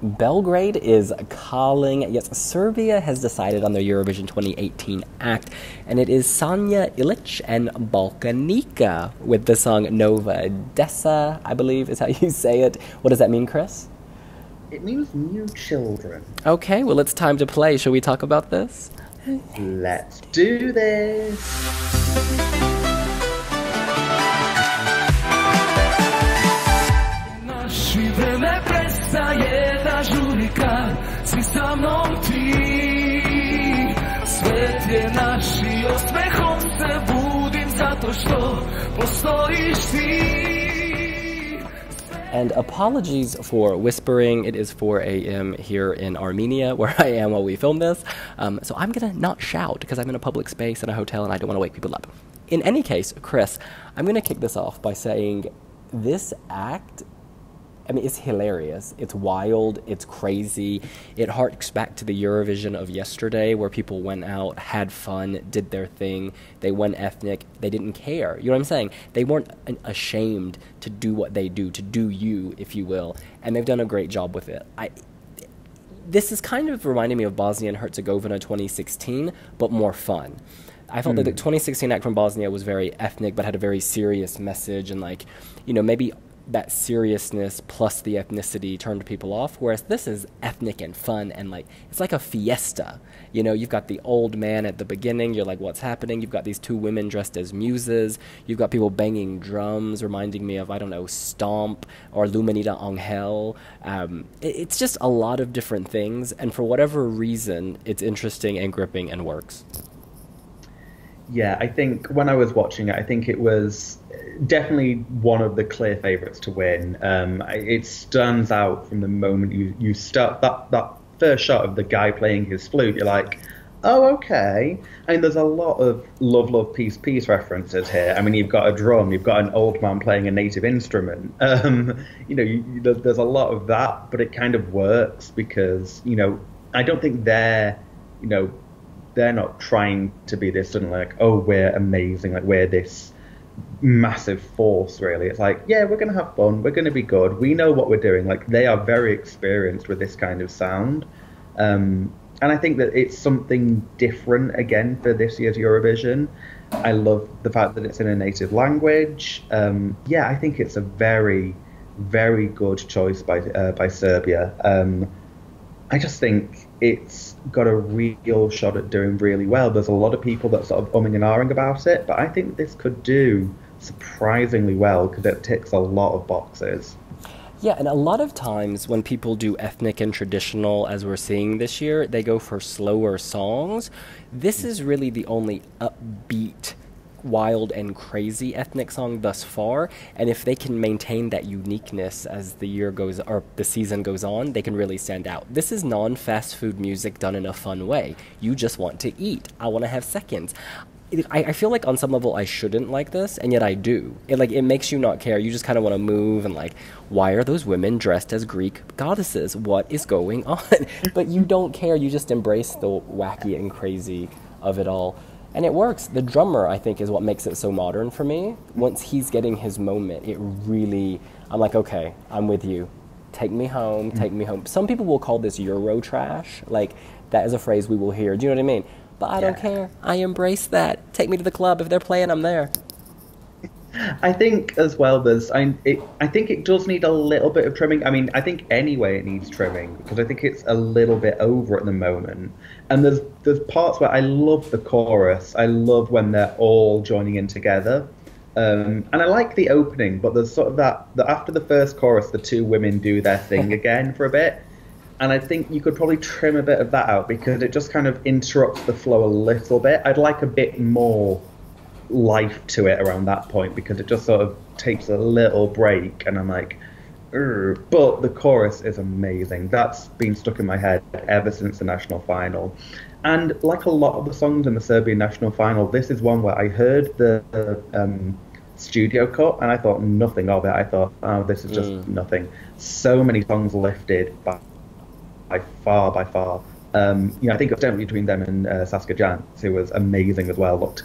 Belgrade is calling. Yes, Serbia has decided on their Eurovision 2018 act, and it is Sanja Ilić and Balkanika with the song Nova Deca, I believe is how you say it. What does that mean, Chris? It means new children. Okay, well, it's time to play. Shall we talk about this? Let's do this! Si sa mnom ti, svet je naš I osmehom se budim zato što postojiš ti. And apologies for whispering. It is 4 a.m. here in Armenia, where I am while we film this. So I'm going to not shout because I'm in a public space in a hotel and I don't want to wake people up. In any case, Chris, I'm going to kick this off by saying this act, I mean, it's hilarious. It's wild. It's crazy. It harks back to the Eurovision of yesterday where people went out, had fun, did their thing. They went ethnic. They didn't care. You know what I'm saying? They weren't ashamed to do what they do, to do you, if you will. And they've done a great job with it. This is kind of reminding me of Bosnia and Herzegovina 2016, but more fun. I felt that the 2016 act from Bosnia was very ethnic, but had a very serious message and, like, you know, maybe that seriousness plus the ethnicity turned people off, whereas this is ethnic and fun and, like, it's like a fiesta. You know, you've got the old man at the beginning, you're like, what's happening? You've got these two women dressed as muses, you've got people banging drums, reminding me of, I don't know, Stomp or Lumenita Angel. It's just a lot of different things, and for whatever reason, it's interesting and gripping and works. Yeah, I think when I was watching it, I think it was definitely one of the clear favourites to win. It stands out from the moment you start that first shot of the guy playing his flute. You're like, oh, okay. I mean, there's a lot of love, love, peace, peace references here. I mean, you've got a drum, you've got an old man playing a native instrument. You know, there's a lot of that, but it kind of works because, you know, I don't think they're not trying to be this sudden like, oh, we're amazing, like we're this massive force, really. It's like, yeah, we're going to have fun, we're going to be good, we know what we're doing. Like, they are very experienced with this kind of sound. And I think that it's something different again for this year's Eurovision. I love the fact that it's in a native language. Yeah, I think it's a very, very good choice by Serbia. I just think it's got a real shot at doing really well. There's a lot of people that sort of umming and ahhing about it, but I think this could do surprisingly well because it ticks a lot of boxes. Yeah, and a lot of times when people do ethnic and traditional, as we're seeing this year, they go for slower songs. This is really the only upbeat, wild and crazy ethnic song thus far, and if they can maintain that uniqueness as the year goes, or the season goes on, they can really stand out. This is non-fast food music done in a fun way. You just want to eat. I want to have seconds. I feel like on some level I shouldn't like this, and yet I do. It makes you not care. You just kind of want to move and like, why are those women dressed as Greek goddesses? What is going on? But you don't care. You just embrace the wacky and crazy of it all. And it works. The drummer, I think, is what makes it so modern for me. Once he's getting his moment, it really, I'm like, okay, I'm with you. Take me home, take me home. Some people will call this Euro trash. Like, that is a phrase we will hear. Do you know what I mean? But I don't care. I embrace that. Take me to the club. If they're playing, I'm there. I think as well, I think it does need a little bit of trimming. I mean, I think anyway it needs trimming because I think it's a little bit over at the moment. And there's parts where I love the chorus. I love when they're all joining in together. And I like the opening, but there's sort of that after the first chorus, the two women do their thing again for a bit. And I think you could probably trim a bit of that out because it just kind of interrupts the flow a little bit. I'd like a bit more life to it around that point because it just sort of takes a little break and I'm like, ugh. But the chorus is amazing. That's been stuck in my head ever since the national final. And like a lot of the songs in the Serbian national final, this is one where I heard the studio cut and I thought nothing of it. I thought, oh, this is just nothing. So many songs lifted by far. You know, I think it was definitely between them and Saskia Jans, who was amazing as well. Looked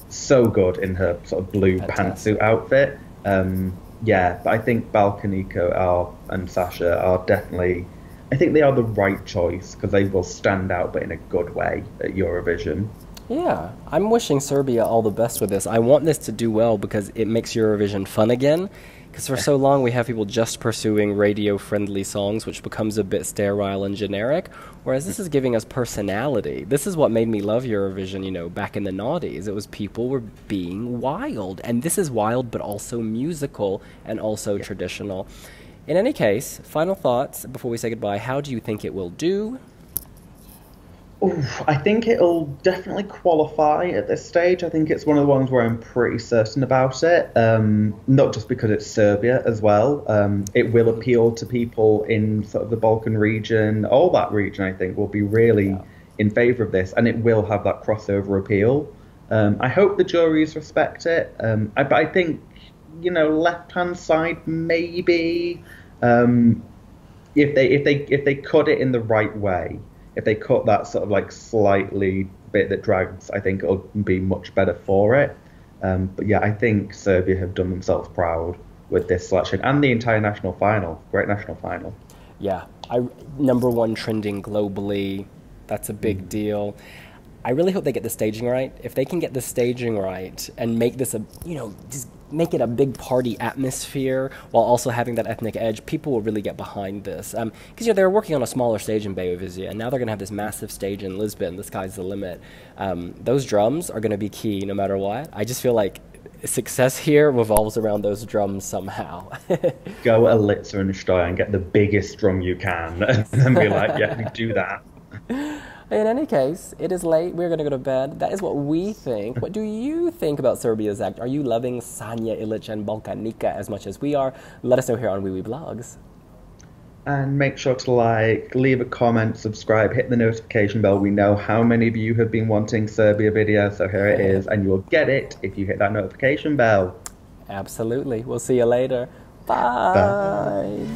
so good in her sort of blue pantsuit outfit. Yeah, but I think Balkanika and Sasha are definitely I think they are the right choice because they will stand out, but in a good way at Eurovision. Yeah, I'm wishing Serbia all the best with this. I want this to do well because it makes Eurovision fun again. Because for so long we have people just pursuing radio-friendly songs, which becomes a bit sterile and generic, whereas this is giving us personality. This is what made me love Eurovision, you know, back in the noughties. It was people were being wild, and this is wild but also musical and also traditional. In any case, final thoughts before we say goodbye. How do you think it will do? Oof, I think it'll definitely qualify at this stage. I think it's one of the ones where I'm pretty certain about it. Not just because it's Serbia as well. It will appeal to people in sort of the Balkan region. All that region, I think, will be really in favour of this, and it will have that crossover appeal. I hope the juries respect it. But I think, you know, left-hand side maybe. If they cut it in the right way. If they cut that sort of like slightly bit that drags, I think it'll be much better for it. But yeah, I think Serbia have done themselves proud with this selection and the entire national final. Great national final. Yeah, #1 trending globally. That's a big deal. I really hope they get the staging right. If they can get the staging right and make this a, you know, just make it a big party atmosphere while also having that ethnic edge, people will really get behind this. Because, you know, they were working on a smaller stage in Beovizija, and now they're going to have this massive stage in Lisbon. The sky's the limit. Those drums are going to be key no matter what. I just feel like success here revolves around those drums somehow. Go at Litza and Stoya and get the biggest drum you can and be like, yeah, we do that. In any case, it is late. We're going to go to bed. That is what we think. What do you think about Serbia's act? Are you loving Sanja Ilić Balkanika as much as we are? Let us know here on wiwibloggs. And make sure to like, leave a comment, subscribe, hit the notification bell. We know how many of you have been wanting Serbia videos, so here it is. And you will get it if you hit that notification bell. Absolutely. We'll see you later. Bye. Bye.